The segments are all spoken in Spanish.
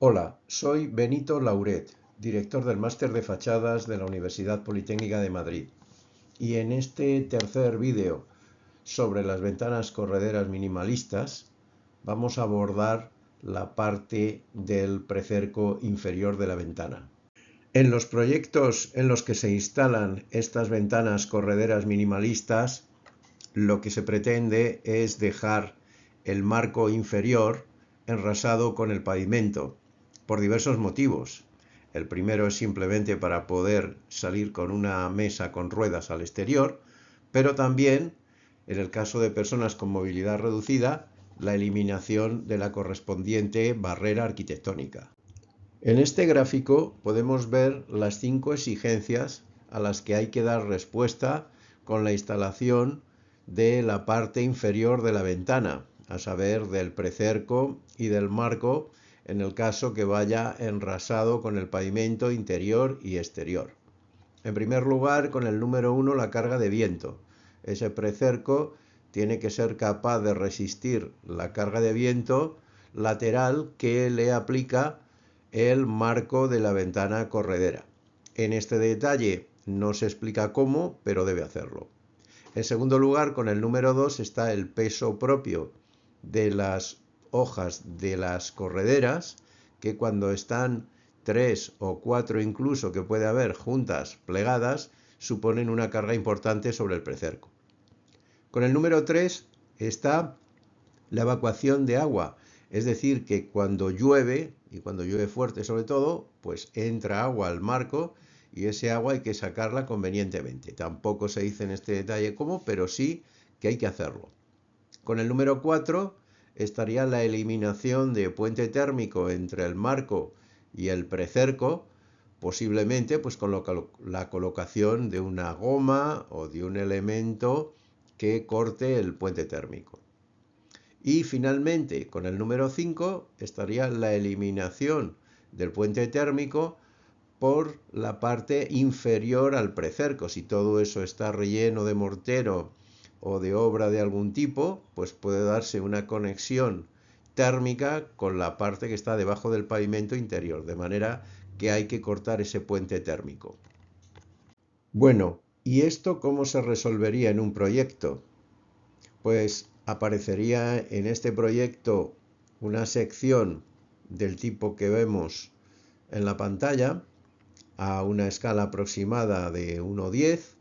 Hola, soy Benito Lauret, director del Máster de Fachadas de la Universidad Politécnica de Madrid. Y en este tercer vídeo sobre las ventanas correderas minimalistas vamos a abordar la parte del precerco inferior de la ventana. En los proyectos en los que se instalan estas ventanas correderas minimalistas, lo que se pretende es dejar el marco inferior enrasado con el pavimento, por diversos motivos. El primero es simplemente para poder salir con una mesa con ruedas al exterior, pero también, en el caso de personas con movilidad reducida, la eliminación de la correspondiente barrera arquitectónica. En este gráfico podemos ver las 5 exigencias a las que hay que dar respuesta con la instalación de la parte inferior de la ventana, a saber, del precerco y del marco, en el caso que vaya enrasado con el pavimento interior y exterior. En primer lugar, con el número 1, la carga de viento. Ese precerco tiene que ser capaz de resistir la carga de viento lateral que le aplica el marco de la ventana corredera. En este detalle no se explica cómo, pero debe hacerlo. En segundo lugar, con el número 2 está el peso propio de las hojas de las correderas, que cuando están 3 o 4 incluso que puede haber juntas, plegadas, suponen una carga importante sobre el precerco. Con el número 3 está la evacuación de agua, es decir, que cuando llueve, y cuando llueve fuerte sobre todo, pues entra agua al marco y ese agua hay que sacarla convenientemente. Tampoco se dice en este detalle cómo, pero sí que hay que hacerlo. Con el número 4 estaría la eliminación de puente térmico entre el marco y el precerco, posiblemente pues con la colocación de una goma o de un elemento que corte el puente térmico. Y finalmente, con el número 5 estaría la eliminación del puente térmico por la parte inferior al precerco. Si todo eso está relleno de mortero o de obra de algún tipo, pues puede darse una conexión térmica con la parte que está debajo del pavimento interior, de manera que hay que cortar ese puente térmico. Bueno, ¿y esto cómo se resolvería en un proyecto? Pues aparecería en este proyecto una sección del tipo que vemos en la pantalla, a una escala aproximada de 1:10,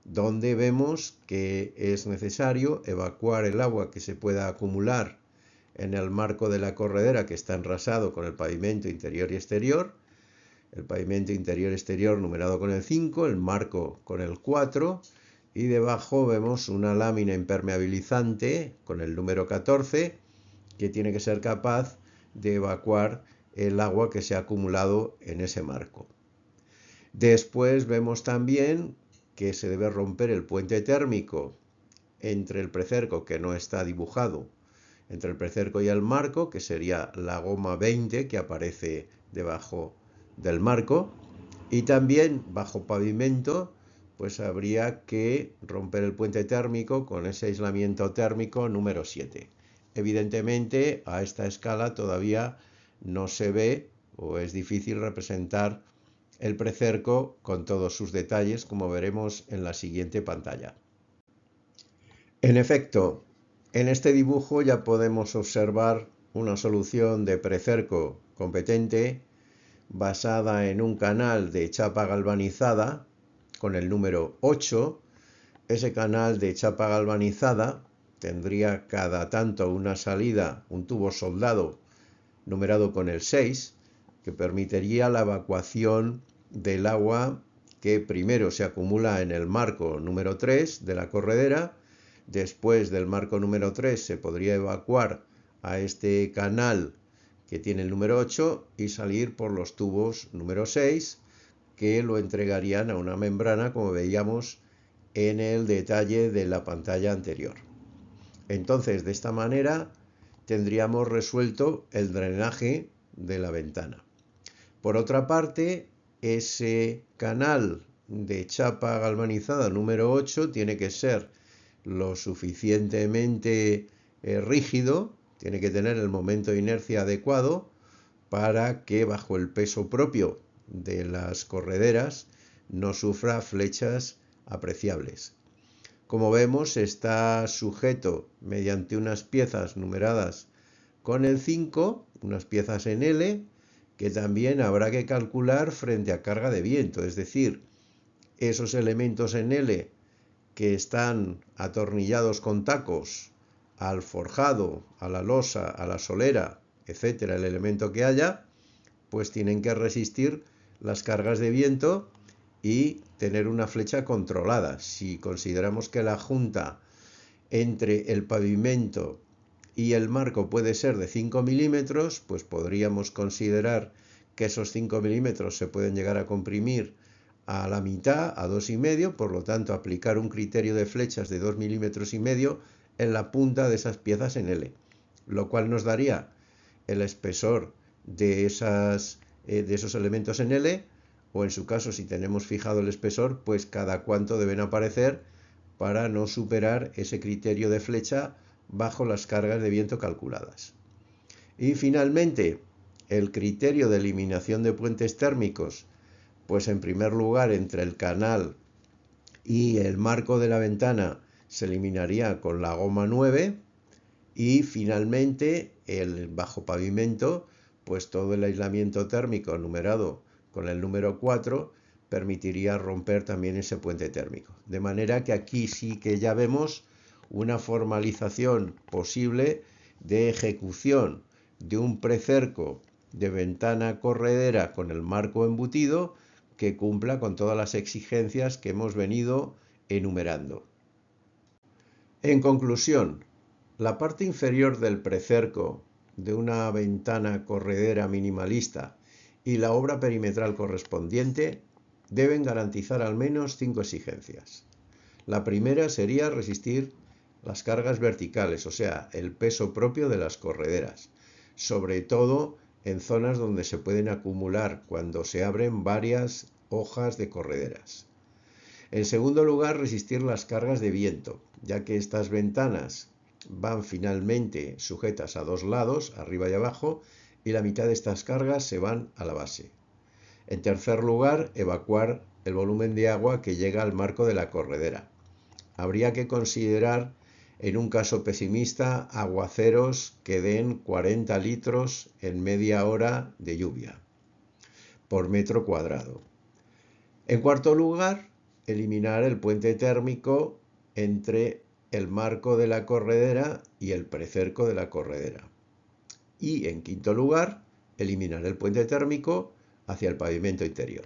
donde vemos que es necesario evacuar el agua que se pueda acumular en el marco de la corredera que está enrasado con el pavimento interior y exterior, el pavimento interior y exterior numerado con el 5, el marco con el 4, y debajo vemos una lámina impermeabilizante con el número 14 que tiene que ser capaz de evacuar el agua que se ha acumulado en ese marco. Después vemos también que se debe romper el puente térmico entre el precerco, que no está dibujado, entre el precerco y el marco, que sería la goma 20 que aparece debajo del marco, y también bajo pavimento pues habría que romper el puente térmico con ese aislamiento térmico número 7. Evidentemente a esta escala todavía no se ve o es difícil representar el precerco con todos sus detalles, como veremos en la siguiente pantalla. En efecto, en este dibujo ya podemos observar una solución de precerco competente basada en un canal de chapa galvanizada con el número 8. Ese canal de chapa galvanizada tendría cada tanto una salida, un tubo soldado numerado con el 6, que permitiría la evacuación del agua que primero se acumula en el marco número 3 de la corredera. Después del marco número 3 se podría evacuar a este canal que tiene el número 8 y salir por los tubos número 6, que lo entregarían a una membrana, como veíamos en el detalle de la pantalla anterior. Entonces, de esta manera tendríamos resuelto el drenaje de la ventana. Por otra parte, ese canal de chapa galvanizada número 8 tiene que ser lo suficientemente rígido, tiene que tener el momento de inercia adecuado para que bajo el peso propio de las correderas no sufra flechas apreciables. Como vemos, está sujeto mediante unas piezas numeradas con el 5, unas piezas en L, que también habrá que calcular frente a carga de viento, es decir, esos elementos en L que están atornillados con tacos al forjado, a la losa, a la solera, etcétera, el elemento que haya, pues tienen que resistir las cargas de viento y tener una flecha controlada. Si consideramos que la junta entre el pavimento y el marco puede ser de 5 milímetros, pues podríamos considerar que esos 5 milímetros se pueden llegar a comprimir a la mitad, a 2,5, por lo tanto aplicar un criterio de flechas de 2,5 milímetros en la punta de esas piezas en L, lo cual nos daría el espesor de esos elementos en L, o en su caso, si tenemos fijado el espesor, pues cada cuánto deben aparecer para no superar ese criterio de flecha bajo las cargas de viento calculadas. Y finalmente, el criterio de eliminación de puentes térmicos, pues en primer lugar entre el canal y el marco de la ventana se eliminaría con la goma 9 y finalmente el bajo pavimento, pues todo el aislamiento térmico numerado con el número 4 permitiría romper también ese puente térmico. De manera que aquí sí que ya vemos una formalización posible de ejecución de un precerco de ventana corredera con el marco embutido que cumpla con todas las exigencias que hemos venido enumerando. En conclusión, la parte inferior del precerco de una ventana corredera minimalista y la obra perimetral correspondiente deben garantizar al menos 5 exigencias. La primera sería resistir las cargas verticales, o sea, el peso propio de las correderas, sobre todo en zonas donde se pueden acumular cuando se abren varias hojas de correderas. En segundo lugar, resistir las cargas de viento, ya que estas ventanas van finalmente sujetas a dos lados, arriba y abajo, y la mitad de estas cargas se van a la base. En tercer lugar, evacuar el volumen de agua que llega al marco de la corredera. Habría que considerar, en un caso pesimista, aguaceros que den 40 litros en media hora de lluvia por metro cuadrado. En cuarto lugar, eliminar el puente térmico entre el marco de la corredera y el precerco de la corredera. Y en quinto lugar, eliminar el puente térmico hacia el pavimento interior.